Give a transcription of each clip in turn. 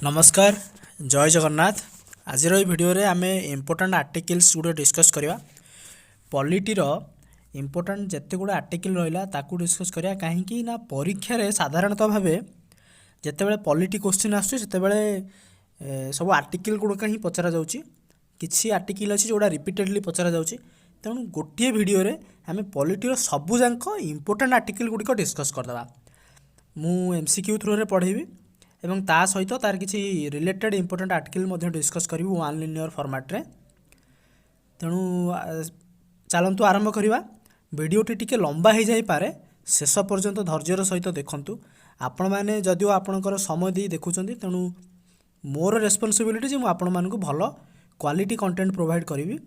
नमस्कार जय जगन्नाथ। आज भिडियो रे आमे इम्पोर्टेंट आर्टिकल्स गुड़े डिस्कस करवा। पॉलिटीर इम्पोर्टेंट जिते गुड़ा आर्टिकल रहा ताकू डिस्कस करिया कहीं ना परीक्षा रे साधारणतः भाव जितेबाला पॉलिटी क्वेश्चन आसते सब आर्टिकल गुड़ाक ही पचरा जाउची। किसी आर्टिकल अच्छी जोड़ा रिपीटेडली पचरा जाउची। तेणु गोटे भिडियो रे आमे पॉलिटीर सबुजाक इम्पोर्टेंट आर्टिकल गुड़िक डिस्कस करदे। मु एमसीक्यू थ्रू रे पढ़ेबी एवं ता सहित तार किसी रिलेटेड इम्पोर्टेंट आर्टिकल डिस्कस करी वन लिनियर फॉर्मेट रे। तेणु चलतु आरंभ करवा। वीडियोटी टिके लंबा हो जाई पारे, शेष पर्यंत धैर्यर सहित देखंतु। आपण माने जदिओ आपणकर समय दे देखुचंती, तेणु मोर रेस्पॉन्सिबिलिटी जे मु आपण मानकु भलो क्वालिटी कंटेंट प्रोवाइड करी।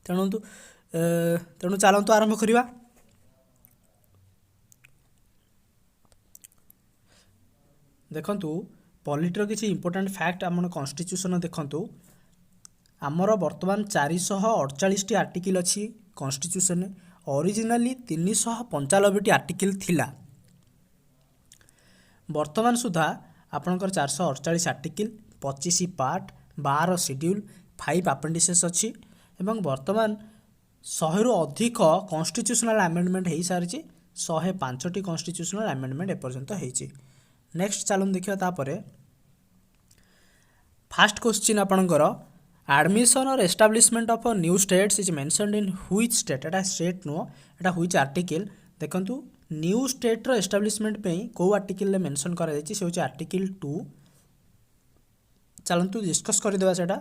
तेणु चलतु आरंभ करवा। देखंतु पॉलिटीर किसी इंपोर्टेंट फैक्ट आम कॉन्स्टिट्यूशन देखंतु। आमर वर्तमान 448 आर्टिकल अच्छी कॉन्स्टिट्यूशन। ओरिजिनली 395 आर्टिकल थिला। वर्तमान सुधा आपणकर 448 आर्टिकल, 25 पार्ट, 12 शेड्यूल, 5 अपेंडिसेस अच्छी एवं वर्तमान 100 रु अधिक कॉन्स्टिट्यूशनल अमेंडमेंट हो सारी। 105टी कॉन्स्टिट्यूशनल अमेंडमेंट एपर्यंत होती। नेक्स्ट चलन देखिए तापर फास्ट क्वेश्चन आपणकर एडमिशन और establishment of new states is mentioned in which state. Etah state नुह, एटा व्हिच आर्टिकल। देखंतु न्यू स्टेट रो एस्टाब्लिशमेंट पे को आर्टिकल रे मेंशन करा जायछि, से होछि आर्टिकल 2। चलंतु डिस्कस कर देबा सेटा।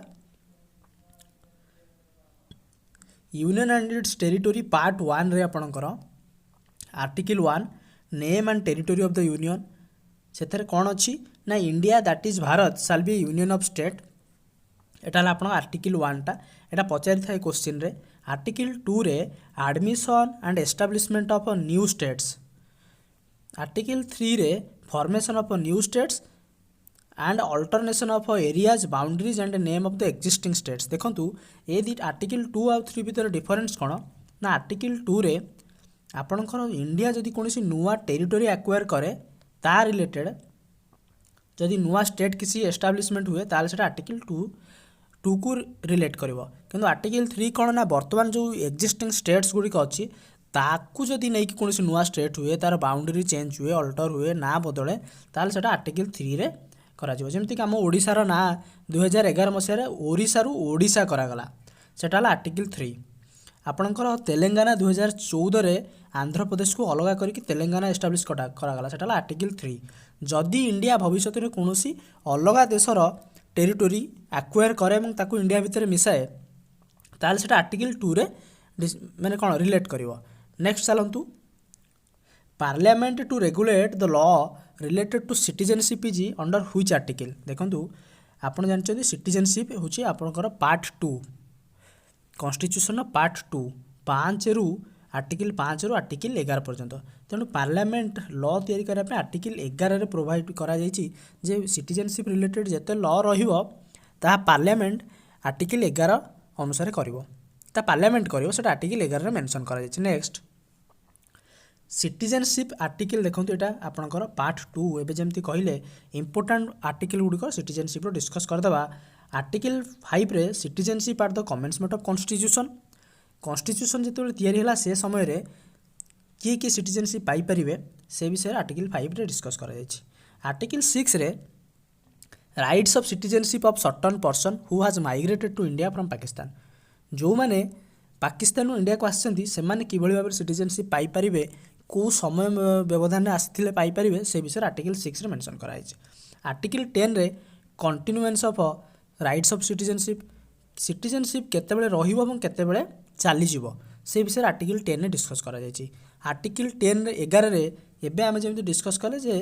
Union and it's territory part 1 रे आपणकर article 1 name and territory of the union. से कौन अच्छी ना India that is Bharat shall be union of state. एटा आप आर्टिकल 1 टा एटा पचारि था क्वेश्चन रे। आर्टिकल 2 रे admission and establishment of new states. Article 3 रे formation of new states and alternation of areas boundaries and name of the existing states. देखंतु ए दी article 2 और 3 भितर difference कौन ना आर्टिकल 2 रे आपणकर इंडिया जदि कोनोसी नुआ टेरिटोरी एक्वायर करे ता रिलेटेड जदि नुआ स्टेट किसी एस्टाब्लिशमेंट हुए ताले सेटा आर्टिकल 2 को रिलेट करिवो। किंतु आर्टिकल 3 कौन ना वर्तमान जो एक्जिस्टिंग स्टेट्स गुड़िक अच्छी ताकू जदि नहीं कि कोनोसी नुआ स्टेट हुए, तार बाउंड्री चेंज हुए, अल्टर हुए, ना बदले, ताले सेटा आर्टिकल 3 रे करा जिवो। जेमति कि हम ओडिसा रो ना 2011 मसिया रे ओडिसा रु ओडिसा करागला, सेटा हला आर्टिकल 3। आपणकर तेलंगाना 2014 रे आंध्र प्रदेश को अलग करके तेलंगाना एस्टाब्लिश करागला, सेटा आर्टिकल 3। जदि इंडिया भविष्य में कौन अलग देशर टेरिटोरी एक्वायर करे और ताकू इंडिया भितर मिसाए ताल सेटा आर्टिकल 2 रे माने कौन रिलेट करिवो। नेक्स्ट चलंतु parliament to regulate the law related to citizenship is under which article. देखंतु आपण जानछथि सिटीजनशिप होची आपनकर पार्ट 2 कॉन्स्टिट्यूशन पार्ट 2 5 रु आर्टिकल 5 रु आर्टिकल 11 पर्यंत। तेणु पार्लियामेंट लॉ तैयारी करने आर्टिकल 11 रे प्रोवाइड करा जायछि जे सिटीजनशिप रिलेटेड जेते लॉ रहिबो ता पार्लियामेंट आर्टिकल 11 अनुसार करिवो, ता पार्लियामेंट करिवो, सेटा आर्टिकल 11 रे मेंशन करा जायछि। नेक्स्ट सिटीजनशिप आर्टिकल देखंतु एटा आपनकर पार्ट 2 एबे जेमति कहिले इंपोर्टेंट आर्टिकल गुडिको सिटीजनशिप रो डिस्कस करदबा। आर्टिकल 5 रे citizenship are the commencement of constitution. Constitution जिते तैयारी होला से समय रे किए किए सिटीजनशिप पाई परिबे से विषय आर्टिकल 5 रे डिस्कस करा जायछि। आर्टिकल 6 रे rights of citizenship of certain person who has migrated to India from Pakistan. जो माने पाकिस्तान इंडिया को आछंती से माने किभଳି भाबे सिटीजनशिप पाई परिबे, को समय व्यवधान आसिथिले पाई परिबे, से विषय आर्टिकल 6 रे मेंशन करा जायछि। आर्टिकल 10 रे continuance of rights of citizenship. Citizenship केतेबेले रहिबो এবং केतेबेले चाली जीवो से विषय आर्टिकल 10 रे डिस्कस करा जायछि। आर्टिकल 10 रे 11 रे एबे आमे जेमति डिस्कस कले जे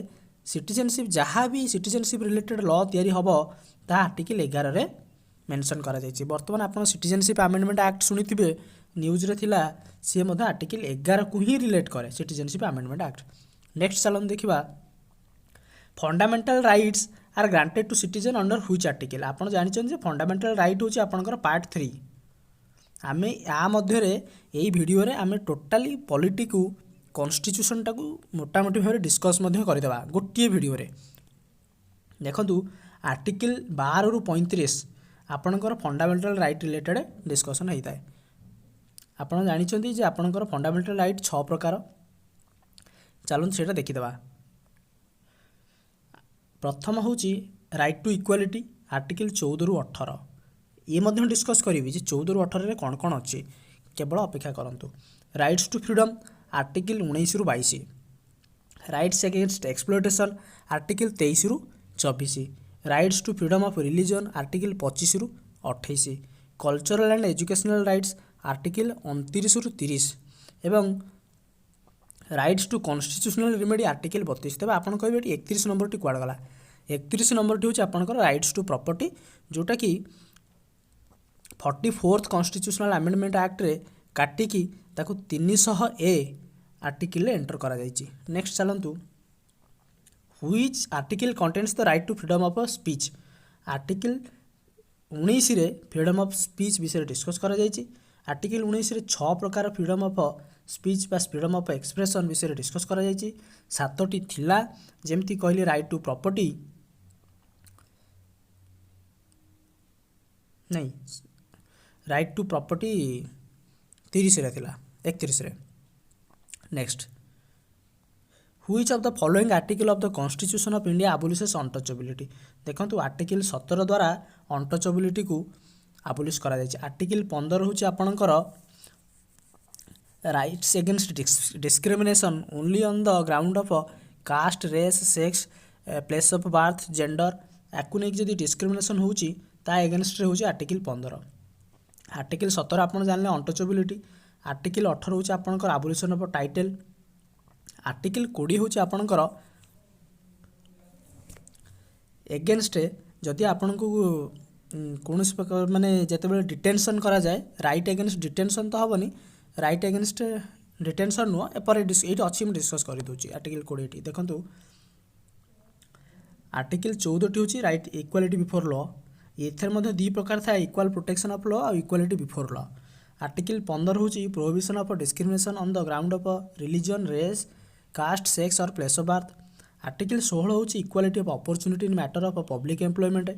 सिटीजनशिप जहाँ भी सिटीजनशिप रिलेटेड लॉ तैयारी हबो ता आर्टिकल 11 रे मेंशन करा जायछि। वर्तमान आपण सिटीजनशिप अमेंडमेंट एक्ट सुनिथिबे, न्यूज रे थिला, से मधे आर्टिकल 11 को ही रिलेट करे सिटीजनशिप अमेंडमेंट एक्ट। नेक्स्ट चलन देखिबा fundamental rights are granted to citizen under which article. आपण जानिछन जे फंडामेंटल राइट होची आपनकर पार्ट 3। आमे या मध्य रे एई वीडियो रे आमे टोटली पॉलिटी को कॉन्स्टिट्यूशन टाकू मोटामोटी भाव डिस्कस मध्य करदेबा गोटे वीडियो रे। देखंतु आर्टिकल 12 ରୁ 35 ଆପଣଙ୍କର ଫଣ୍ଡାମେଣ୍ଟାଲ ରାଇଟ୍ ରିଲେଟେଡ୍ ଡିସ୍କସନ୍ ହେଇଥାଏ। ଆପଣ ଜାଣିଛନ୍ତି ଯେ ଆପଣଙ୍କର ଫଣ୍ଡାମେଣ୍ଟାଲ ରାଇଟ୍ 6 ପ୍ରକାର। ଚାଲନ୍ତୁ ସେଇଟା ଦେଖିଦେବା। ପ୍ରଥମ ହେଉଛି ରାଇଟ୍ ଟୁ ଇକ୍ୱାଲିଟି, ଆର୍ଟିକଲ 14 ରୁ 18। ଇଏ ମଧ୍ୟ ଡିସ୍କସ୍ କରିବି ଯେ 14 ରୁ 18ରେ କ'ଣ କ'ଣ ଅଛି, କେବଳ ଅପେକ୍ଷା କରନ୍ତୁ। ରାଇଟ୍ସ ଟୁ ଫ୍ରିଡମ୍, ଆର୍ଟିକଲ 19 ରୁ 22। ରାଇଟ୍ସ ଏଗେନ୍ଷ୍ଟ ଏକ୍ସପ୍ଲୋଇଟେସନ୍, ଆର୍ଟିକଲ 23 ରୁ 24। Rights to freedom of religion, article 25 ରୁ 28। Cultural and educational rights, article 29 ରୁ 30 ଏବଂ rights to constitutional remedy, article 32। ତେବେ ଆପଣ କହିବେ ଏଠି 31 ନମ୍ବରଟି କୁଆଡ଼େ ଗଲା? 31 ନମ୍ବରଟି ହେଉଛି ଆପଣଙ୍କର ରାଇଟ୍ସ ଟୁ ପ୍ରପର୍ଟି, ଯେଉଁଟାକି 44th କନଷ୍ଟିଟ୍ୟୁସନାଲ ଆମେଣ୍ଡମେଣ୍ଟ ଆକ୍ଟରେ କାଟିକି ତାକୁ 300A ଆର୍ଟିକଲରେ ଏଣ୍ଟର କରାଯାଇଛି। ନେକ୍ସଟ ଚାଲନ୍ତୁ, which article contains the right to freedom of speech. Article 19ରେ ଫ୍ରିଡମ୍ ଅଫ୍ ସ୍ପିଚ୍ ବିଷୟରେ ଡିସ୍କସ୍ କରାଯାଇଛି। ଆର୍ଟିକଲ 19ରେ 6 ପ୍ରକାର ଫ୍ରିଡମ୍ ଅଫ୍ ସ୍ପିଚ୍ ବା ଫ୍ରିଡମ୍ ଅଫ୍ ଏକ୍ସପ୍ରେସନ୍ ବିଷୟରେ ଡିସ୍କସ୍ କରାଯାଇଛି। 7ଟି ଥିଲା, ଯେମିତି କହିଲେ ରାଇଟ୍ ଟୁ ପ୍ରପର୍ଟି, ନାଇଁ ରାଇଟ୍ ଟୁ ପ୍ରପର୍ଟି 30ରେ ଥିଲା, 31ରେ। Next, which of the following article of the constitution of India abolishes untouchability. ଦେଖନ୍ତୁ ଆର୍ଟିକଲ 17 ଦ୍ୱାରା ଅନଟଚେବିଲିଟିକୁ ଆବୁଲିସ୍ କରାଯାଇଛି। ଆର୍ଟିକଲ 15 ହେଉଛି ଆପଣଙ୍କର rights against discrimination only on the ground of caste, race, sex, place of birth, gender, ୟାକୁ ନେଇକି ଯଦି ଡିସ୍କ୍ରିମିନେସନ୍ ହେଉଛି ତା ଏଗେନ୍ଷ୍ଟରେ ହେଉଛି ଆର୍ଟିକଲ 15। ଆର୍ଟିକଲ 17 ଆପଣ ଜାଣିଲେ ଅନଟଚେବିଲିଟି। ଆର୍ଟିକଲ 18 ହେଉଛି ଆପଣଙ୍କର ଆବୁଲିସନ୍ ଅଫ୍ ଟାଇଟେଲ୍। ଆର୍ଟିକଲ 20 ହେଉଛି ଆପଣଙ୍କର ଏଗେନ୍ଷ୍ଟରେ ଯଦି ଆପଣଙ୍କୁ କୌଣସି ପ୍ରକାର ମାନେ ଯେତେବେଳେ ଡିଟେନସନ୍ କରାଯାଏ, ରାଇଟ୍ ଏଗେନ୍ଷ୍ଟ ଡିଟେନସନ୍ ତ ହେବନି, ରାଇଟ୍ ଏଗେନ୍ଷ୍ଟ ଡିଟେନସନ୍ ନୁହଁ, ଏପରେ ଏଇଠି ଅଛି ମୁଁ ଡିସ୍କସ୍ କରିଦେଉଛି। ଆର୍ଟିକଲ 20ଟି ଦେଖନ୍ତୁ, ଆର୍ଟିକଲ 14ଟି ହେଉଛି ରାଇଟ୍ ଇକ୍ୱାଲିଟି ବିଫୋର୍ ଲ। ଏଥିରେ ମଧ୍ୟ ଦୁଇ ପ୍ରକାର ଥାଏ, ଇକ୍ୱାଲ୍ ପ୍ରୋଟେକ୍ସନ୍ ଅଫ୍ ଲ ଆଉ ଇକ୍ୱାଲିଟି ବିଫୋର୍ ଲ। ଆର୍ଟିକଲ 15 ହେଉଛି prohibition of discrimination on the ground of religion, race, caste, sex or place of birth. Article 16 ହେଉଛି equality of opportunity in matter of public employment.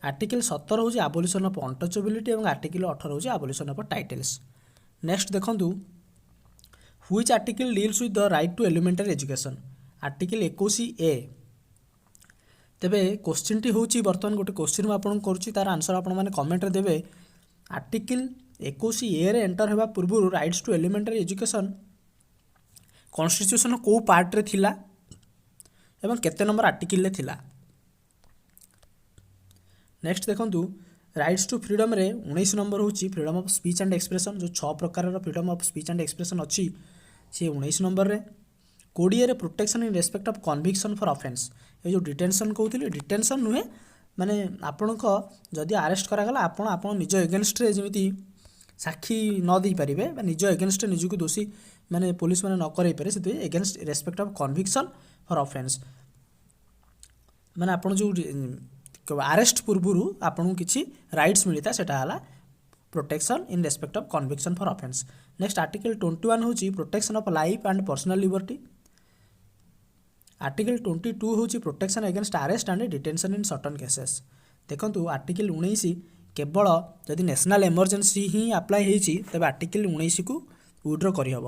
Article 17 ହେଉଛି abolition of untouchability ଏବଂ article 18 ହେଉଛି abolition of titles. Next ଦେଖନ୍ତୁ, which article deals with the right to elementary education. Article 21A। ତେବେ କୋଶ୍ଚିନ୍ଟି ହେଉଛି, ବର୍ତ୍ତମାନ ଗୋଟେ question ମୁଁ ଆପଣଙ୍କୁ କରୁଛି, ତାର ଆନ୍ସର ଆପଣମାନେ କମେଣ୍ଟରେ ଦେବେ। ଆର୍ଟିକଲ 21Aରେ ଏଣ୍ଟର ହେବା ପୂର୍ବରୁ rights to elementary education constitution କେଉଁ ପାର୍ଟରେ ଥିଲା ଏବଂ କେତେ ନମ୍ବର ଆର୍ଟିକଲରେ ଥିଲା? ନେକ୍ସଟ ଦେଖନ୍ତୁ, ରାଇଟ୍ସ ଟୁ ଫ୍ରିଡମ୍ରେ 19 ନମ୍ବର ହେଉଛି freedom of speech and expression. ଯେଉଁ 6 ପ୍ରକାରର freedom of speech and expression ଅଛି ସେ 19 ନମ୍ବରରେ। 20ରେ protection in respect of conviction for offence. ଏ ଯେଉଁ ଡିଟେନସନ୍ କହୁଥିଲି, ଡିଟେନସନ୍ ନୁହେଁ, ମାନେ ଆପଣଙ୍କ ଯଦି ଆରେଷ୍ଟ କରାଗଲା ଆପଣ ନିଜ ଏଗେନଷ୍ଟରେ ଯେମିତି ସାକ୍ଷୀ ନ ଦେଇପାରିବେ ବା ନିଜ ଏଗେନଷ୍ଟରେ ନିଜକୁ ଦୋଷୀ ମାନେ ପୋଲିସ ମାନେ ନ କରାଇପାରେ, ସେଥିପାଇଁ against respect of conviction for offence. ମାନେ ଆପଣ ଯେଉଁ ଆରେଷ୍ଟ ପୂର୍ବରୁ ଆପଣଙ୍କୁ କିଛି ରାଇଟ୍ସ ମିଳିଥାଏ, ସେଟା ହେଲା protection in respect of conviction for offence. Next article 21 ହେଉଛି protection of life and personal liberty. Article 22 ହେଉଛି protection against arrest and detention in certain cases. ଦେଖନ୍ତୁ ଆର୍ଟିକଲ 19 କେବଳ ଯଦି ନ୍ୟାସନାଲ୍ ଏମର୍ଜେନ୍ସି ହିଁ ଆପ୍ଲାଏ ହେଇଛି, ତେବେ ଆର୍ଟିକଲ 19କୁ ୱିଡ୍ର କରିହେବ।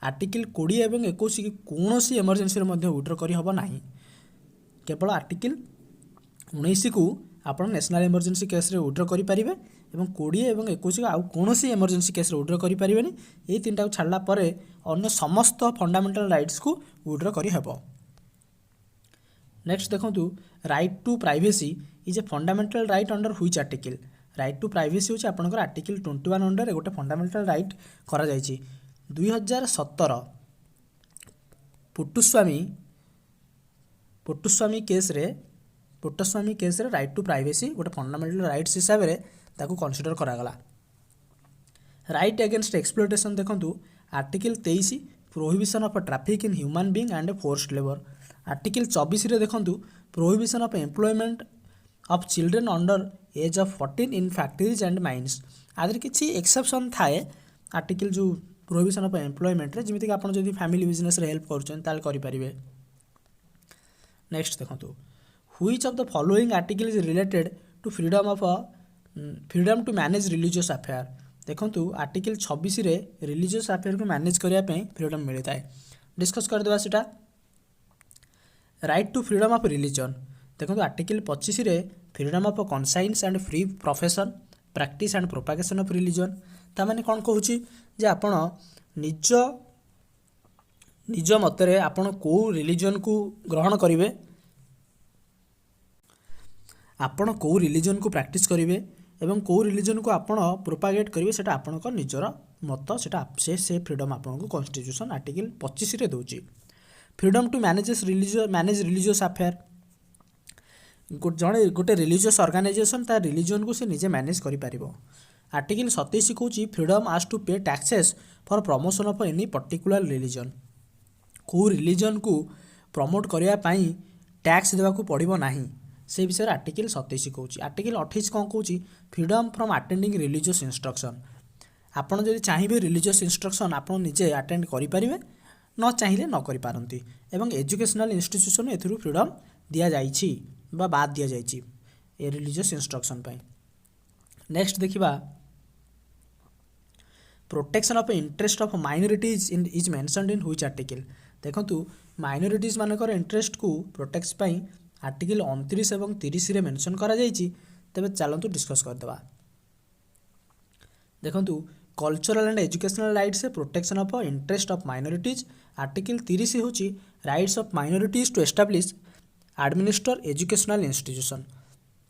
ଆର୍ଟିକଲ 20 ଏବଂ 21 କୌଣସି ଏମର୍ଜେନ୍ସିରେ ମଧ୍ୟ ୱିଡ୍ର କରିହେବ ନାହିଁ। କେବଳ ଆର୍ଟିକଲ 19କୁ ଆପଣ ନ୍ୟାସନାଲ୍ ଏମର୍ଜେନ୍ସି କେସ୍ରେ ୱିଡ୍ର କରିପାରିବେ ଏବଂ 20 ଏବଂ 21କୁ ଆଉ କୌଣସି ଏମର୍ଜେନ୍ସି କେସ୍ରେ ୱିଡ୍ର କରିପାରିବେନି। ଏଇ ତିନିଟାକୁ ଛାଡ଼ିଲା ପରେ ଅନ୍ୟ ସମସ୍ତ ଫଣ୍ଡାମେଣ୍ଟାଲ ରାଇଟ୍ସକୁ ୱିଡ୍ର କରିହେବ। ନେକ୍ସଟ ଦେଖନ୍ତୁ, right to privacy is a fundamental right under which article. Right to privacy ହେଉଛି ଆପଣଙ୍କର ଆର୍ଟିକଲ 21 ଅଣ୍ଡରରେ ଗୋଟେ ଫଣ୍ଡାମେଣ୍ଟାଲ ରାଇଟ୍ କରାଯାଇଛି। 2017 ପୋଟସ୍ୱାମୀ କେସ୍ରେ ରାଇଟ୍ ଟୁ ପ୍ରାଇଭେସି ଗୋଟେ ଫଣ୍ଡାମେଣ୍ଟାଲ ରାଇଟ୍ସ ହିସାବରେ ତାକୁ କନସିଡର କରାଗଲା। ରାଇଟ୍ ଏଗେନ୍ଷ୍ଟ ଏକ୍ସପ୍ଲୋଇଟେସନ୍ ଦେଖନ୍ତୁ, article 23 prohibition of traffic in human being and forced labour. Article 24ରେ ଦେଖନ୍ତୁ, prohibition of employment of children under age of 14 in factories and mines. ଆଦେହରେ କିଛି exception ଥାଏ ଆର୍ଟିକଲ ଯେଉଁ ପ୍ରୋହିବିସନ୍ ଅଫ୍ ଏମ୍ପ୍ଲୟମେଣ୍ଟରେ, ଯେମିତିକି ଆପଣ ଯଦି ଫ୍ୟାମିଲି ବିଜନେସରେ ହେଲ୍ପ କରୁଛନ୍ତି ତାହେଲେ କରିପାରିବେ। ନେକ୍ସଟ ଦେଖନ୍ତୁ, Which of the following article is related to freedom to manage religious affair? देखंतु आर्टिकल 26 रे रिलीजियस अफेयर को मैनेज करिया पई फ्रीडम मिलता है। डिस्कस कर देबा सेटा। Right to freedom of religion देखो आर्टिकल 25 रे freedom of conscience and free profession practice and propagation of religion ता माने कोन कहूची जे आपण निज निज मतरे आपण को रिलीजन को ग्रहण करिवे आपण को रिलीजन को प्रैक्टिस करिवे एवं को रिलीजन को आपण प्रोपागेट करिवे सेटा आपणक निजर मत सेटा से फ्रीडम आपनको कॉन्स्टिट्यूशन आर्टिकल 25 रे दोची। Freedom to manage religious affair जड़े गोटे रिलीजियस ऑर्गेनाइजेशन ता रिलीजन को से निजे मैनेज करि पारिबो। आर्टिकल 27 कहूँ फ्रीडम आज टू पे taxes for promotion of any particular religion को रिलीजन को प्रमोट करने पाई टैक्स देवा को पड़ो ना से विषय आर्टिकल 27 कहूँ। आर्टिकल 28 कौन कहूँ freedom from attending religious instruction आपड़ जब चाहिए रिलीजियस इंस्ट्रक्शन आप निजे अटेंड करें न चाहिए न करि पारंती एवं एजुकेशनल इंस्टीट्यूशन एथुरु फ्रीडम दिया जाइछि बा बाद दिया जाइछि ए रिलीजियस इंस्ट्रक्शन पाई। नेक्स्ट देखिबा protection of interest of minorities in is mentioned in which article देखंतु माइनॉरिटीज मानकर इंटरेस्ट को प्रोटेक्ट पाई आर्टिकल 29 एवं 30 रे मेंशन करा जाइछि। तबे चलंतु डिस्कस कर देबा। देखंतु cultural and educational rights protection of interest of minorities article 30 होची rights of minorities to establish administer educational institution.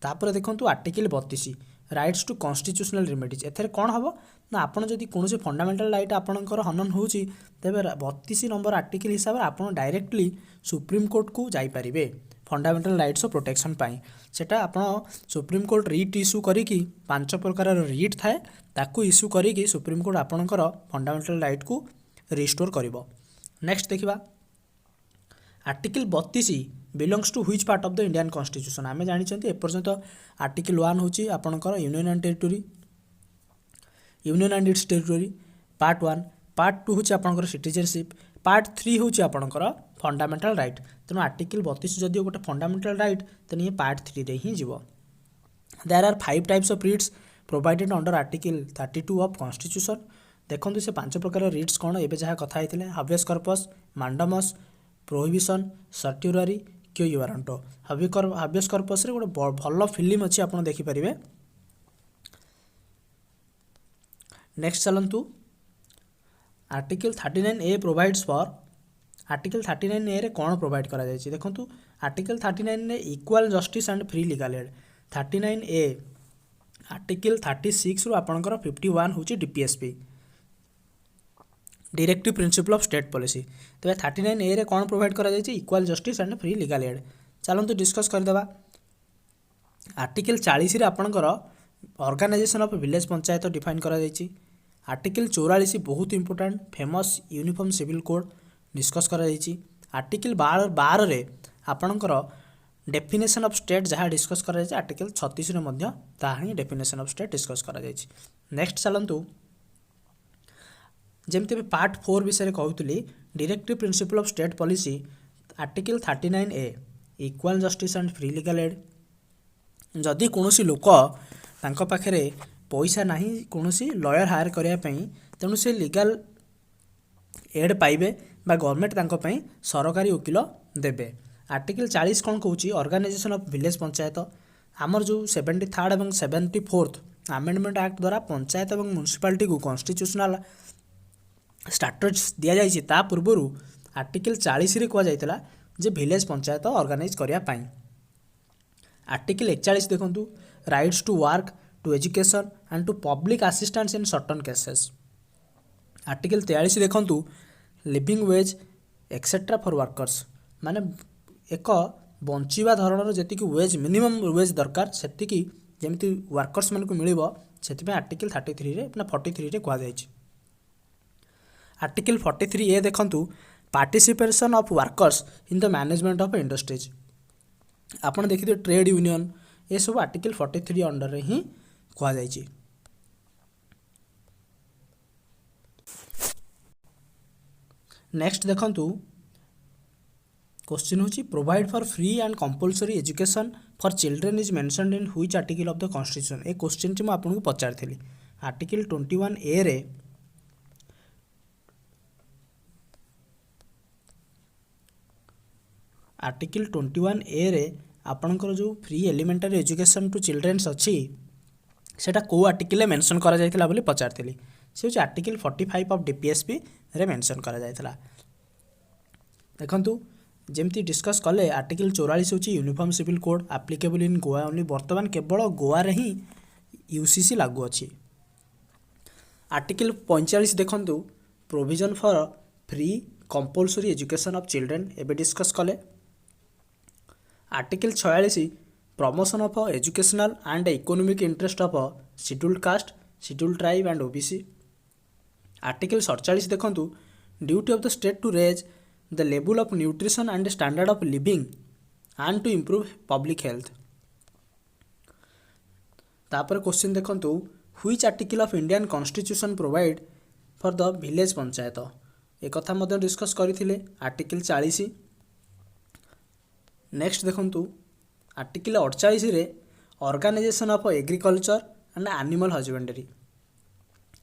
तापर देखंतु article 32 rights to constitutional remedies एथरे कौन हम ना आपन जदि कोनोसी फंडामेंटल राइट आपनकर हनन होची तेबे 32 नंबर आर्टिकल हिसाब रे आपन डायरेक्टली सुप्रीम कोर्ट को जाई परिबे फंडामेंटल राइट्स प्रोटेक्शन पाई सेटा आपन सुप्रीम कोर्ट रिट इश्यू करिकी 5 प्रकार रिट थाए ताकू इश्यू करिकी सुप्रीम कोर्ट आपनकर फंडामेंटल राइट को रिस्टोर करिवो। नेक्स्ट देखिबा article 32 belongs to which part of the Indian constitution आमे जानि छथि एपर्यंत आर्टिकल 1 होची आपनकर union and its territory part 1 part 2 होची आपनकर सिटीजनशिप पार्ट 3 होची आपनकर फंडामेंटल राइट तेणु आर्टिकल 32 जदि गोटे फंडामेंटल राइट तेणु ये पार्ट 3 रे ही जीवो। There are 5 types of writs provided under article 32 of constitution देखंतु से 5 प्रकार रिट्स कोन एबे जहा कथा हेतिले हाबियस कॉर्पस मांडामस प्रोहिबिशन सर्ट्यूटरी क्यो यूवारंटो हाबियस कॉर्पस रे गोटे भल फिल्म अछि आपण देखि परिबे। नेक्स्ट चलंतु article 39A provides for article 39A रे कौन प्रोवाइड करा जायछि देखंतु आर्टिकल 39 रे equal justice and free legal aid 39A article 36 रु आपनकर 51 होछि DPSP directive principle of state policy तबे 39A रे कौन प्रोवाइड करा जायछि equal justice and free legal aid चलंतु डिस्कस कर देबा। आर्टिकल 40 रे आपनकर organisation of village panchayat define करा जायछि। आर्टिकल 44 बहुत important famous uniform civil code discuss करा जायछि। आर्टिकल 12 रे आपनकर डेफिनेशन ऑफ स्टेट जहाँ डिस्कस करा जायछि आर्टिकल 36 रे मध्य ताही डेफिनेशन ऑफ स्टेट डिस्कस करा जायछि। नेक्स्ट चलंतु जेमते भी पार्ट 4 विषय रे कहउतली directive principle of state policy article 39A equal justice and free legal aid जदि कोनोसी लोक तांको पाखरे पैसा नाही कोनोसी लॉयर हायर करिया पई तेणु से लीगल एड पाइबे बा गवर्नमेंट तांको पई सरकारी वकील देबे। आर्टिकल 40 कौन कहूँ ऑर्गेनाइजेशन ऑफ विलेज पंचायत आमर जो 73rd एवं 74th आमेंडमेंट एक्ट द्वारा पंचायत एवं म्युनिसिपालिटी को कॉन्स्टिट्यूशनल स्टैट्यूट्स दिया जाइछि ता पूर्वरु आर्टिकल 40 रे कहा जाइतला जे विलेज पंचायत ऑर्गेनाइज करिया पाई। आर्टिकल 41 देखंतु rights to work to education and to public assistance in certain cases. Article 43 देखंतु living wage etcetera for workers माने एक बंचिबा धरणर जेतिकी वेज मिनिमम वेज दरकार सेतिकी जेमिति वर्कर्स मन को मिलिबो सेति आर्टिकल 33 रे ना 43 रे कहा जाइछि। आर्टिकल 43A देखंतु participation of workers in the management of industries आपण देखिथे ट्रेड यूनियन ये सब आर्टिकल 43 अंडर रे ही कहा जाइछि। नेक्स्ट देखंतु क्वेश्चन होची provide for free and compulsory education for children is mentioned in which article of the constitution. A question T आपको पचारि article 21A रे article 21A रे आपणकर जो free elementary education to childrens अच्छी सेटा को आर्टिकल मेंशन करा जायतिला बोली पचारि से हूँ आर्टिकल 45 ऑफ DPSP रे मेंशन करा जायतिला। देखंतु जेमती डिस्कस कले आर्टिकल 44 हूँ यूनिफॉर्म सिविल कोड आप्लिकेबल इन गोवा ओनली। बर्तमान केवल गोवा रे ही UCC लागू अच्छी। आर्टिकल 45 देखंतु provision for free compulsory education of children एबे डिस्कस कले। Article 46 promotion of educational and economic interest of scheduled caste scheduled tribe and OBC। Article 47 देखंतु duty of the state to raise the level of nutrition and standard of living and to improve public health. तापर question देखंतु which article of Indian constitution provide for the village panchayat. एक कथा मध्य discuss करथिले article 40। Next देखंतु article 48 रे organisation of agriculture and animal husbandry.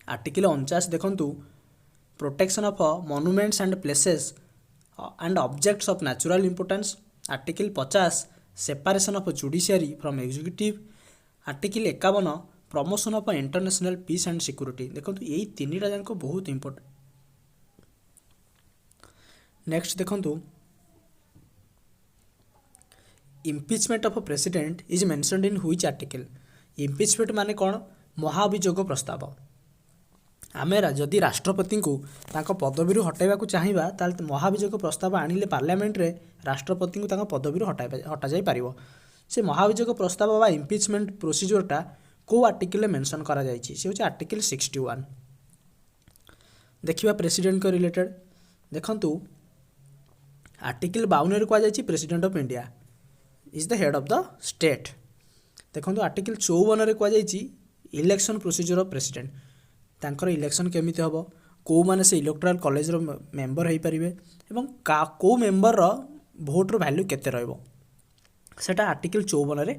Article 49 देखंतु protection of monuments and places and objects of natural importance. Article 50 separation of judiciary from executive. Article 51 promotion of international peace and security. देखंतु यही तीनटा जानको बहुत important. Next देखंतु impeachment of president is mentioned in which article. Impeachment माने कौन महाभियोग प्रस्ताव। आम जदि राष्ट्रपति को पदवी हटाइबा चाहिए ताल महाभियोग प्रस्ताव आनिले पार्लियामेंट रे राष्ट्रपति को पदवी हटा जाई पारिबो। से महाभियोग प्रस्ताव बा इम्पिचमेंट प्रोसीजरटा को आर्टिकल मेंशन करा जायछि से होछि आर्टिकल 61। देखिबा प्रेसिडेंट को रिलेटेड देखंतु आर्टिकल 52 रे कहा जायछि president of India is the head of the state. देखंतु आर्टिकल 54 रे कहा जायछि इलेक्शन प्रोसीजर ऑफ प्रेसिडेंट। तांकर इलेक्शन केमिति हबो को माने से इलेक्टोरल कॉलेज रो मेंबर होई परिबे एवं को मेंबर रो वोट रो वैल्यू केते रहइबो सेटा आर्टिकल 54 रे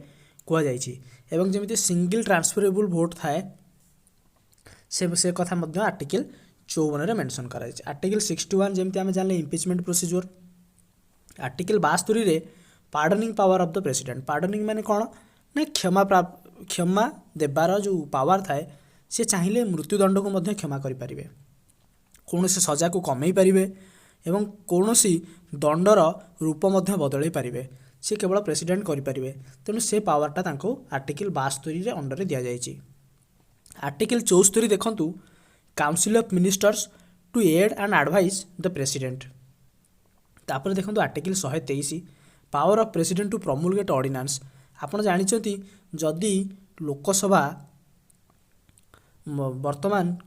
कहा जायछि। एवं जेमिति सिंगल ट्रांसफरेबल वोट थाए से कथा मध्य आर्टिकल 54 रे मेंशन करा जायछि। आर्टिकल 61 जेमिति आमे जानले इम्पिचमेंट प्रोसीजर। आर्टिकल 72 रे pardoning power of the president. Pardoning माने कौन ना क्षमा देवार जो पावर थाए सी चाहिए मृत्युदंड को मध्य क्षमा करें कौन से सजा को कमे पारे एवं कौन सी दंडर रूप मध्य बदल पारे सी केवल प्रेसिडेंट करें। तेणु से पावरटा तांको आर्टिकल 72 रे अंडर दि जाइए। आर्टिकल 74 देखंतु council of ministers to aid and advise the president. तापर देखंतु article 123 power of president to promulgate ordinance. आपण जानिछंती जदि लोकसभा वर्तमान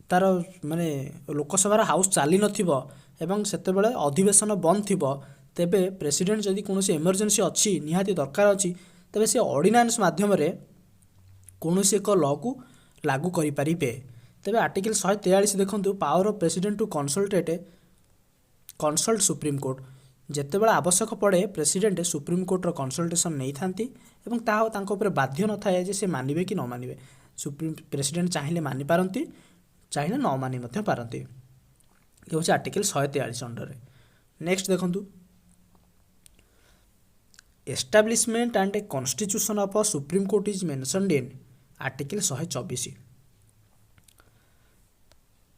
तार माने लोकसभार हाउस चली नथिबो एवं सेतेबेले अधिवेशन बंद थिबो तेबे प्रेसिडेंट जदि कोनोसी इमरजेंसी अच्छी निहाती दरकार अच्छी तेबे से ऑर्डिनेंस माध्यम रे कोनोसी एक लॉ को लागू करि परिबे। तेबे आर्टिकल 143 देखंतु power of president to consult supreme court. जेतेबेले आवश्यक पड़े प्रेसिडेंट सुप्रीम कोर्टर कंसल्टेशन नहीं थांती एवं ताहा तांको ऊपर बाध्य न थाए जे से मानिबे कि न मानिबे। सुप्रीम प्रेसिडेंट चाहिए मानि पारंती चाहिए न मानि मध्य पारंती। ये होछि आर्टिकल 143 अंडर रे। नेक्स्ट देखंतु establishment and constitution of supreme court is mentioned in article 124।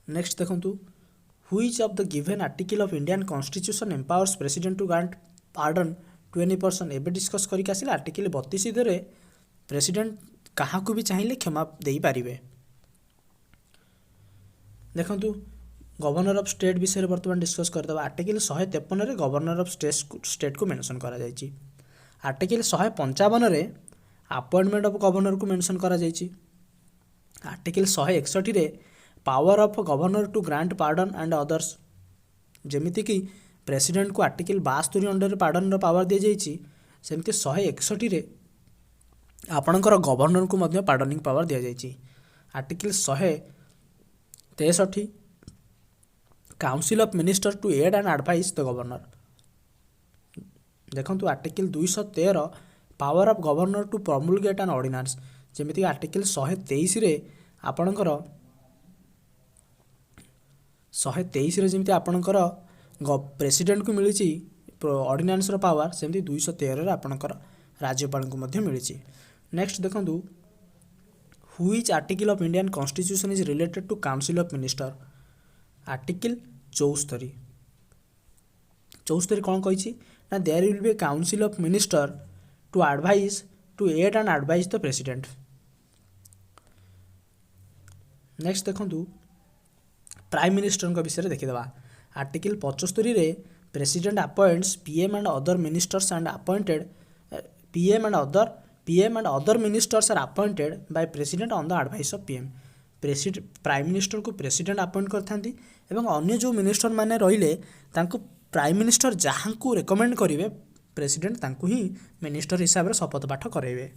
Next देखंतु Which of the given article of Indian Constitution empowers President to grant pardon to any person। एबे डिस्कस करिक आसिला article 32 रे president कहा को भी चाहिए क्षमा देई पारिबे। देखंतु गवर्नर ऑफ स्टेट विषय रे वर्तमान डिस्कस करदबा। आर्टिकल 153 रे गवर्नर ऑफ स्टेट को मेंशन करा जायछि। आर्टिकल 155 रे अपॉइंटमेंट ऑफ गवर्नर को मेंशन करा जायछि। आर्टिकल 161 रे power of governor to grant pardon and others. जेमिति कि प्रेसिडेंट को आर्टिकल 72 अंडर पार्डन पावर दि जाइछि सेमति 161 रे आपणकर गवर्नर को मध्य पार्डनिंग पावर दि जाइछि। Article 163 council of minister to aid and advise the governor. देखो article 213 power of governor to promulgate an ordinance जमीती आर्टिकल 123 रे आपणकर 123 रे जमीती आपणकर प्रेसिडेंट को मिली ऑर्डिनेंस रो पावर सेमती 213 रे आपणकर राज्यपाल को मध्य मिली। नेक्स्ट देखंतु which article of Indian constitution is related to council of minister article 74 कौन कही ना there will be a council of minister to advise to aid and advise the president. Next देखंतु प्राइम मिनिस्टर का विषय देखिदेवा article 75 रे president appoints PM and other ministers and appointed PM and other ministers are appointed by president on the advice of PM prime minister को president appoint करथांती एवं अन्य जो minister माने रहिले तांको प्राइम मिनिस्टर जहाँ को रेकमेंड करेंगे प्रेसिडेंट तांको ही मिनिस्टर हिसाब से शपथ पाठ करेंगे।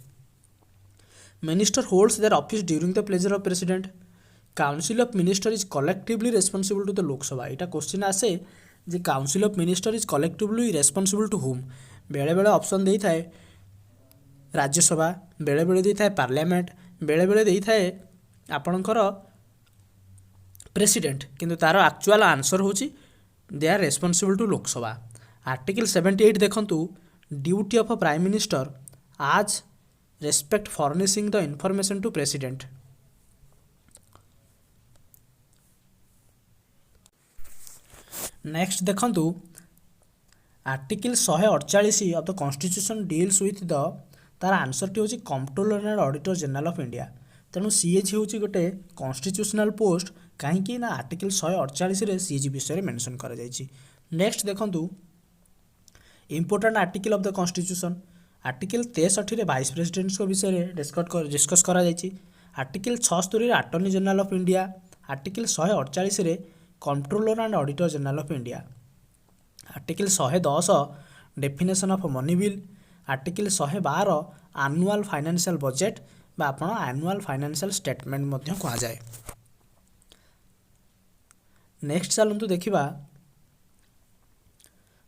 Minister holds their office during the pleasure of president council of minister is collectively responsible to the Lok Sabha यहाँ क्वेश्चन आसे जे council of minister is collectively responsible to whom बेले बेले ऑप्शन देई थाए राज्यसभा बेले बेले देई थाए पार्लियामेंट बेले बेले देई थाए आपणकर प्रेसिडेंट किंतु तार एक्चुअल आंसर होची they are responsible to Lok Sabha. Article 78 देखंतु duty of a prime minister as respect furnishing the information to president. Next देखंतु article 148 of the constitution deals with the तार आंसर टी होची controller and auditor general of India तेणु CAG होची गोटे constitutional post कहीं ना आर्टिकल 148 रे सीएजी विषय में मेंशन करा जायछि। नेक्स्ट देखंतु important article of the constitution article 63 रे वाइस प्रेसिडेंट को विषय में डिस्कस करा जायछि। आर्टिकल 76 रे attorney general of India article 148 रे controller and auditor general of India article 110 definition of money bill article 112 annual financial budget बा आपण एनुअल फाइनेंशियल स्टेटमेंट मध्य कहा जाए। नेक्स्ट चलतु देखिबा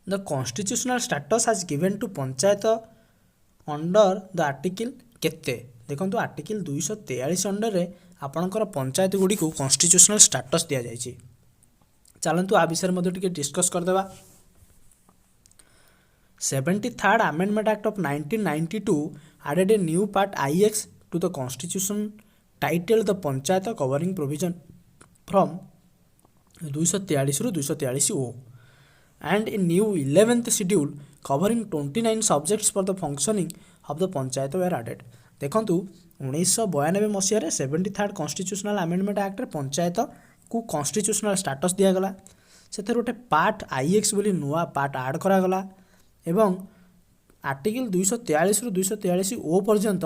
the constitutional status has given to panchayat under the article केते देखंतु article 243 under रे आपणकर पंचायत गुडी को कॉन्स्टिट्यूशनल स्टेटस दिया जायछि। चलतु आ विषय मध्ये टिके डिस्कस कर देबा। 73rd Amendment Act of 1992 added a new part IX to the Constitution titled the Panchayat covering provision from 243 ରୁ 243O and a new 11th schedule covering 29 subjects for the functioning of the Panchayat were added। देखंतु 1992 मसीह 73rd Constitutional Amendment Act रे पंचायत को constitutional status दिया गला सेथर गोटे part IX बोली नुआ part add करा गला एवं आर्टिकल 243 ରୁ 243O पर्यंत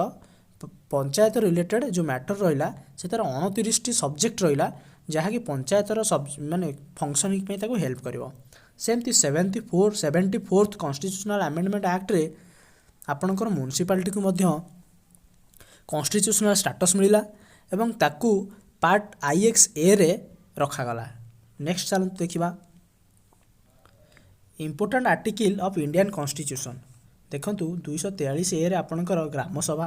पंचायत रिलेटेड जो मैटर रहिला सेतार 29 टी सब्जेक्ट रहिला जहाँकि पंचायतर सब माने फंक्शनिंग पे ताको हेल्प करिवो। सेमती 74th कॉन्स्टिट्यूशनल अमेंडमेंट एक्ट रे आपणकर म्युनिसिपालिटी को मध्य कॉन्स्टिट्यूशनल स्टेटस मिलिला एवं ताकू पार्ट IX ए रे रखा गला। नेक्स्ट चलते देखिबा important article of Indian constitution देखंतु 243 ए रे आपणकर ग्राम सभा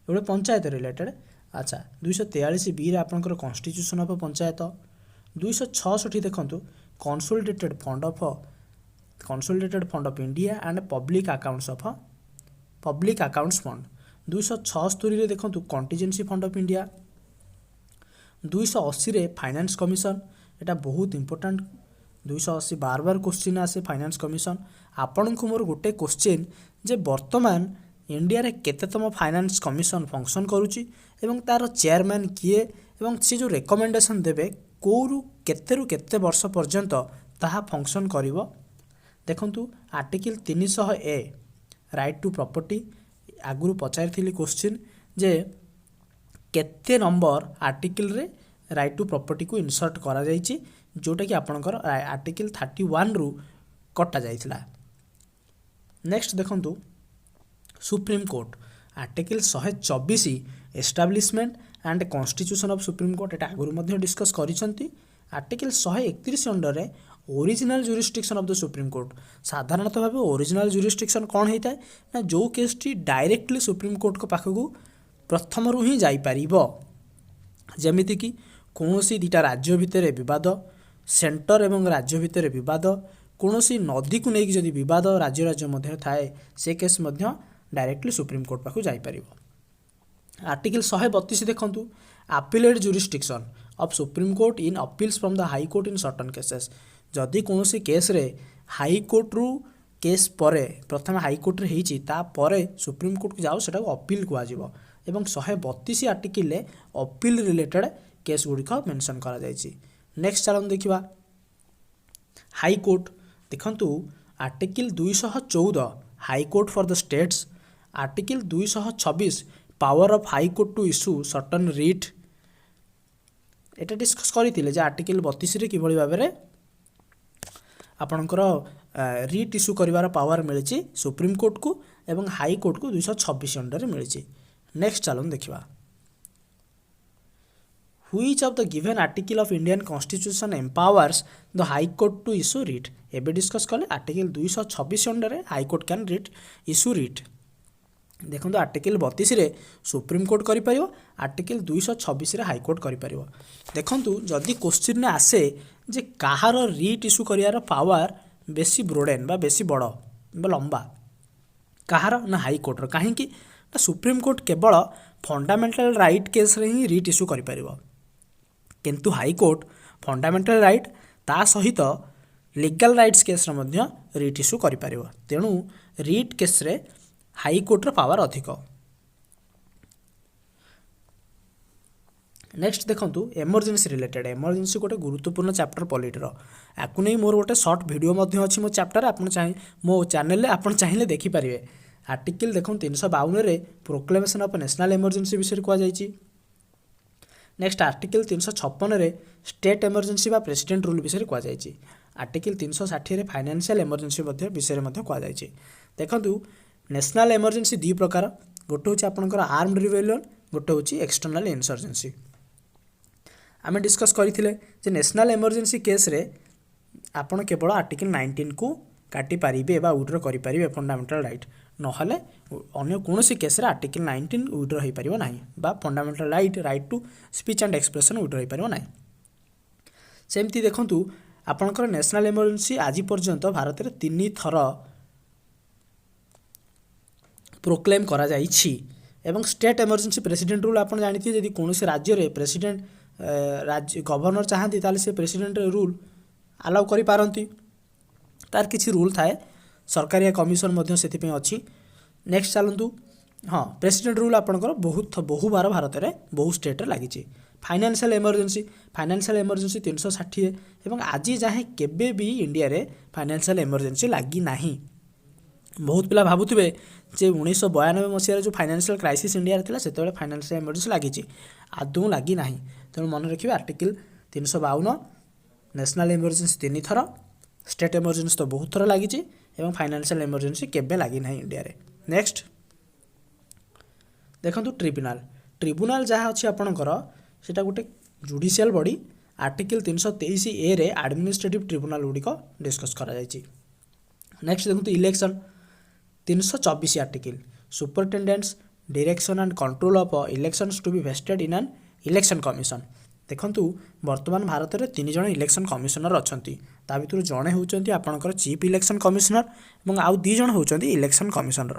एवढे पंचायत रिलेटेड अच्छा 243 बी रे आपणकर कॉन्स्टिट्यूशन ऑफ पंचायत 266 देखंतु consolidated fund of India and public accounts fund 276 रे देखंतु कंटीजेंसी फंड ऑफ इंडिया 280 रे फाइनेंस कमिशन एटा बहुत इंपोर्टेंट 280 बार बार क्वेश्चन आसे फाइनेंस कमिशन आपण को मोर गोटे क्वेश्चन जे वर्तमान इंडिया रे केतेतम फाइनेंस कमिशन फंक्शन करूची एवं तार चेयरमैन किए एवं से जो रेकमेंडेशन देबे कोरु केते वर्ष पर्यंत ताहा फंक्शन करिवो। देखंतु article 300 A right to property आगुरु पचारिथिली क्वेश्चन जे केते नंबर आर्टिकल रे राइट टू प्रॉपर्टी को इंसर्ट करा जायछि जोटा कि आपणकर आर्टिकल 31 रु कटा जायथिला। नेक्स्ट देखंतु supreme court article 124 establishment and constitution of supreme court एटा आगुरु मध्ये डिस्कस करिसंती। आर्टिकल 131 अंडर रे original jurisdiction of the supreme court साधारणतः भाव ओरिजिनल जुरिस्डिक्शन कौन होता है ना जो केसटी डायरेक्टली सुप्रीम कोर्ट को पाखक प्रथम रु ही जापर जमीती कि कौन दुटा राज्य भितर बद सेंटर एवं राज्य भितर बद कौन नदी को लेकिन जदि बद राज्य राज्य मध्य थाए से केस डायरेक्टली सुप्रीम कोर्ट पाखक जापर आर्टिकल 132 देखंतु appellate jurisdiction of supreme court in appeals from the high court in certain cases जदि कौन केस रे हाई कोर्ट रु केस परे प्रथम हाई कोर्ट रे हेची ता परे सुप्रीम कोर्ट को जाओ सेटा अपील को आजिवो एवं 132 आर्टिकल रे अपील रिलेटेड केस गुड़िक मेंशन करा जायछि नेक्स्ट चलन देखिबा हाई कोर्ट देखंतु article 214 high court for the states article 226 power of high court to issue certain writ एटा डिस्कस करथिले जे आर्टिकल 32 रे किभଳି भाबरे आपणकर रिट इश्यू करिवार पावर मिलिछि सुप्रीम कोर्ट को एवं हाई कोर्ट को 226 अंडर मिलिछि नेक्स्ट चलन देखिबा Which of the given article of Indian Constitution empowers the High Court to issue writ? एबे डिस्कस कले article 226 under high court can writ issue writ देखो article 32 रे supreme court करि परियो article 226 रे हाई कोर्ट करि परियो देखंतु जदि क्वेश्चन ने आसे जे काहार रिट इश्यू करियार पावर बेसी ब्रोडेन बा बेसी बड़ बा लंबा काहार ना हाई कोर्ट रो काहे कि सुप्रीम कोर्ट केवल फंडामेंटल राइट केस रे ही रिट इश्यू करि परियो किंतु हाई कोर्ट फंडामेंटल राइट ता सहित लीगल राइट्स केस रे मध्य रिट इश्यू करि परियो तेणु रिट केस रे हाई कोर्ट रो पावर अधिक नेक्स्ट देखंतु इमरजेंसी रिलेटेड इमरजेंसी गोटे गुरुत्वपूर्ण चैप्टर पॉलिटी याकू नहीं मोर गोटे शॉर्ट वीडियो मध्य अछि मो चैप्टर आपन चाहि मो चैनल रे आपन चाहिए देखि परिवे आर्टिकल देखो 352 रे प्रोक्लेमेशन ऑफ नेशनल इमरजेंसी विषय को जाइछि नेक्स्ट आर्टिकल 356 रे स्टेट इमरजेंसी बा प्रेसिडेंट रूल विषय को जाइछि आर्टिकल 360 रे फाइनेंशियल इमरजेंसी मध्य विषय मध्य को जाइछि देखंतु नेशनल इमरजेंसी दी प्रकार गोटे होछि आपनकर आर्म्ड रिबेलियन गोटे होछि एक्सटर्नल इंसर्जेंसी आमे डिस्कस करिथिले जे नेशनल इमरजेंसी केस रे आपण केवल आर्टिकल 19 को काटी पारिबे बा विड्रॉ करि पारिबे फंडामेंटल राइट नहले अन्य कोनोसी केस रे आर्टिकल 19 विड्रॉ होई परिबो नाही बा fundamental right to speech and expression withdraw होई परिबो नाही सेमती देखंतु आपनकर नेशनल इमरजेंसी आज पर्यंत भारत रे 3 थर प्रोक्लेम करा जाइछि एवं स्टेट इमरजेंसी प्रेसिडेंट रूल आपण जानिथि यदि कोनोसी राज्य रे प्रेसिडेंट राज्य गवर्नर चाहती ताले से प्रेसिडेंट रूल अलाउ करि पारंती तार किछि रूल थाए सरकारी कमिशन मध्य सेति अच्छी नेक्स्ट चलतु हाँ प्रेसिडेंट रूल आपंकर बहु बार भारत में बहु स्टेट रे लगी फाइनेंशियल इमरजेंसी 360 एवं आज जाए केबे भी इंडिया रे फाइनेंशियल इमरजेंसी लगी नाही बहुत पिला भाबुथिबे जे 1992 मसीह जो फाइनेंशियल क्राइसिस इंडिया रे से फाइनेंशियल इमरजेंसी लगी आदौ लगी नाही तेणु मन रखिए आर्टिकल 352 नेशनल इमरजेंसी 3 थर स्टेट इमरजेंसी तो बहुत थर लगी एवं फाइनेंशियल इमरजेंसी केबे लगी नाही इंडिया रे नेक्स्ट देखंतु ट्रिब्यूनल जहाँ अच्छी आपणकर सेटा गोटे जुडिशियल बॉडी आर्टिकल 323 ए रे एडमिनिस्ट्रेटिव ट्रिब्यूनल गुड़िक डिस्कस करा जायछि नेक्स्ट देखंतु election 324 article superintendents direction and control of elections to be vested in an election commission देखंतु वर्तमान भारत में 3 जण इलेक्शन कमिशनर अछंती ता भितर जणे होउचंती आपणकर चीफ इलेक्शन कमिशनर एवं आउ 2 जण होउचंती इलेक्शन कमिशनर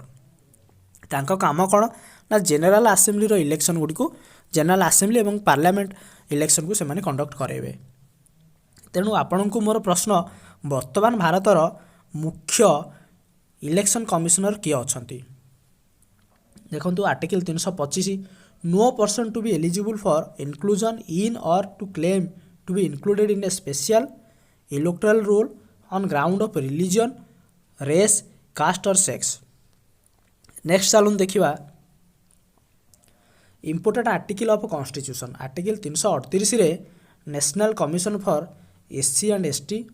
तांको काम कोन ना जनरल असेंबली रो इलेक्शन गुडी को जनरल असेंबली एवं पार्लियामेंट इलेक्शन को से माने कंडक्ट करेबे तेणु आपण को मोर प्रश्न वर्तमान भारत रो मुख्य इलेक्शन कमिशनर किए अछंती देखंतु article 325 no person to be eligible for inclusion in or to claim to be included in a special electoral roll on ground of religion race caste or sex next चलून देखिबा important article of constitution article 338 रे national commission for SC and ST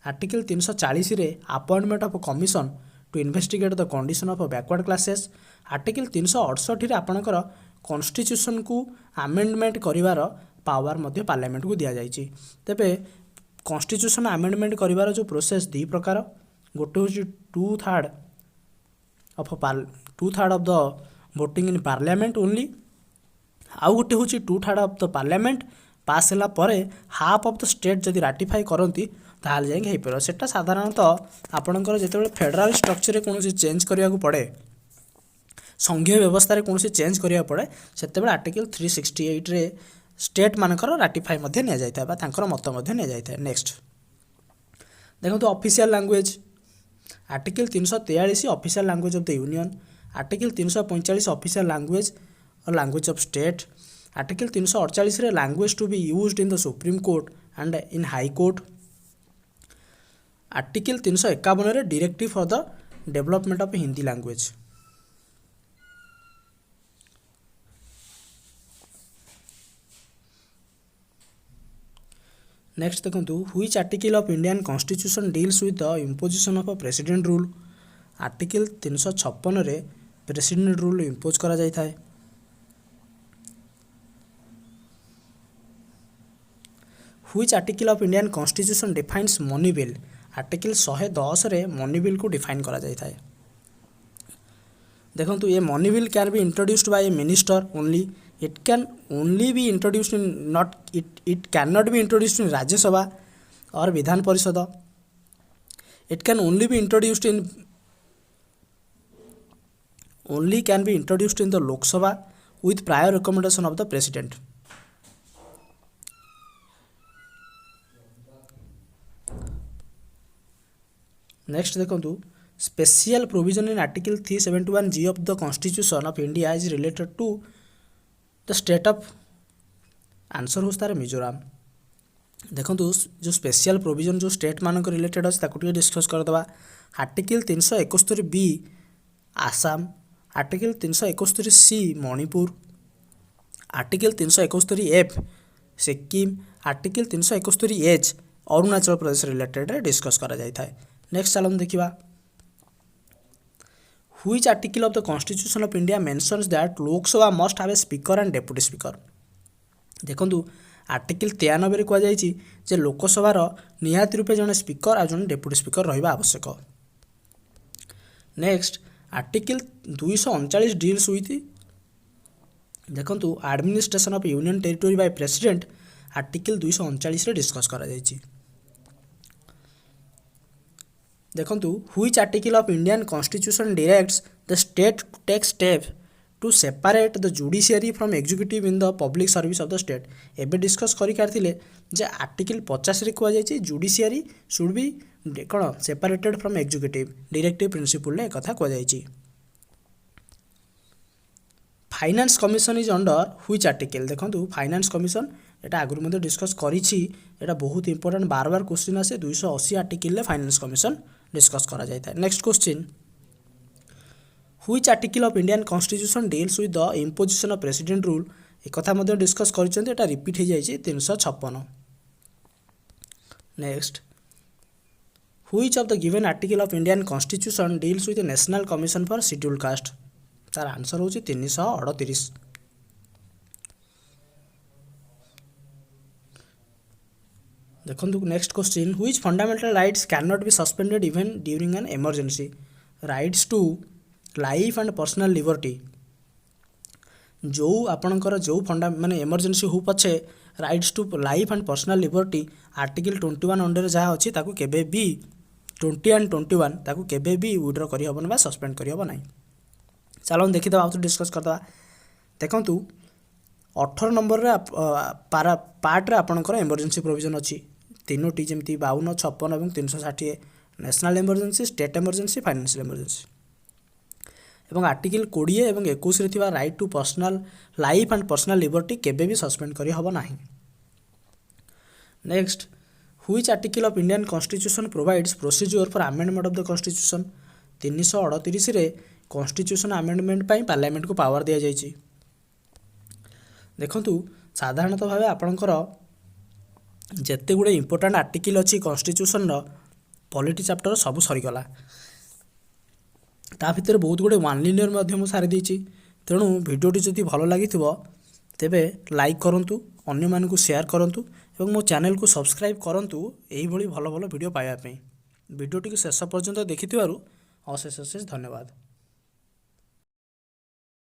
article 340 रे appointment of commission to investigate the condition of backward classes article 368 रे आपणकर constitution को amendment करिवार power मध्य parliament को दिया जाइछि तेबे कन्स्टिट्यूशन आमेंडमेंट करिवार जो प्रोसेस दी प्रकार गोटे हूँ two third of the voting in parliament only आउ गोटे हूँ 2/3 ऑफ द पार्लियामेंट पास होला परे हाफ ऑफ द स्टेट जदि राटिफाई करती ताल जाए हो पार सेटा साधारणतः आपणकर जिते फेडराल स्ट्रक्चर कौन चेंज करने को पड़े संघीय व्यवस्था कौन चेंज करा पड़े से आर्टिकल 368 रे स्टेट मानकर राटिफाई नि जाए मत नि जाए। नेक्स्ट देखो official language article 343 official language of the union article 345 official language or language of state article 348 रे language to be used in the supreme court and in high court article 351 रे directive for the development of Hindi language. Next देखो which article of Indian constitution deals with the imposition of a president rule article 356 रे president rule impose करा जाय थाए। Which article of Indian constitution defines money bill article 110 रे money bill को define करा जाय थाए। देखो ये money bill can be introduced by A minister only it can only be introduced in it cannot be introduced in Rajya Sabha or Vidhan Parishad. It can only be introduced in the Lok Sabha with prior recommendation of the president. Next देखो special provision in article 371G of the Constitution of India is related to the state of answer हो तार मिजोराम। देखो जो special provision जो state मानक related अच्छे discuss करदे article 371 B Assam article 371 C Manipur article 371 F Sikkim article 371 H Arunachal Pradesh related discuss करा जाय थाए। नेक्स्ट चलो देखा Which article of the Constitution of India mentions that Lok Sabha must have a speaker and deputy speaker? देखो article 93 कह जे लोकसभार निहाती रूपे जड़े स्पीकर और जड़े डेप्यूटी स्पीकर रहा आवश्यक। नेक्स्ट आर्टिकल 239 डील्स विथ देखो administration of union territory by president article 239 रे डिस्कस करा जायछि। देखो which article of Indian constitution directs the state to take step to separate the judiciary from executive in the public service of the state एबे discuss करिकारथिले जे article 50 रे कुआ जायछि जुडिशियरी शुड बी कौन separated from executive directive principle ने कथा कुआ जायछि। Finance commission is under which article देखो फाइनेंस कमिशन एटा आगुर मध्य डिस्कस करिछि एटा बहुत इंपोर्टेंट बार बार क्वेश्चन आसे 280 आर्टिकल फाइनेंस कमिशन डिस्कस करा जाय था। Next question which article of Indian constitution deals with the imposition of president rule एक कथा मध्य डिस्कस करिसेंते एटा रिपीट हो जायछि 356। Next which of the given article of Indian constitution deals with national commission for scheduled caste तार answer होछि 338। देखो next question which fundamental rights can not be suspended even during an emergency rights to life and personal liberty जो आपणकर जो फंडा माने emergency हो पछे rights to life and personal liberty article 21 under जहाँ अच्छी ताकू केबे भी 20 एंड 21 ताकू केबे भी विड्रॉ करि हबन बा सस्पेंड करि हबो नै। चलो देखिदबा आउ डिस्कस करदबा। देखंतु 18 नंबर रे पार्ट रे आपणकर इमरजेंसी प्रोविजन अच्छी तीनोटी जमी 52, 56 और 360 national emergency state emergency financial emergency एवं आर्टिकल 20 और 21 रे थिबा right to personal life and personal liberty केबे भी सस्पेंड करि हबो नाही। Next which article of Indian constitution provides procedure for amendment of the constitution 338 रे कॉन्स्टिट्यूशन अमेंडमेंट पाई पार्लियामेंट को पावर दिया जायछि। देखंतु साधारणतः भाव आपणकर जेते गुड़े इंपोर्टेंट आर्टिकल अच्छी कॉन्स्टिट्यूशन पॉलिटी चैप्टर सब सरीगला ता भितर बहुत गुड़े वन लिनियर सारी देछि। तेणु भिडियोटी जदि भल लगी तेबे लाइक करंतु ଅନ୍ୟମାନଙ୍କୁ ସେୟାର କରନ୍ତୁ ଏବଂ ମୋ ଚ୍ୟାନେଲକୁ ସବସ୍କ୍ରାଇବ୍ କରନ୍ତୁ ଏଇଭଳି ଭଲ ଭଲ ଭିଡ଼ିଓ ପାଇବା ପାଇଁ। ଭିଡ଼ିଓଟିକୁ ଶେଷ ପର୍ଯ୍ୟନ୍ତ ଦେଖିଥିବାରୁ ଅଶେଷ ଅଶେଷ ଧନ୍ୟବାଦ।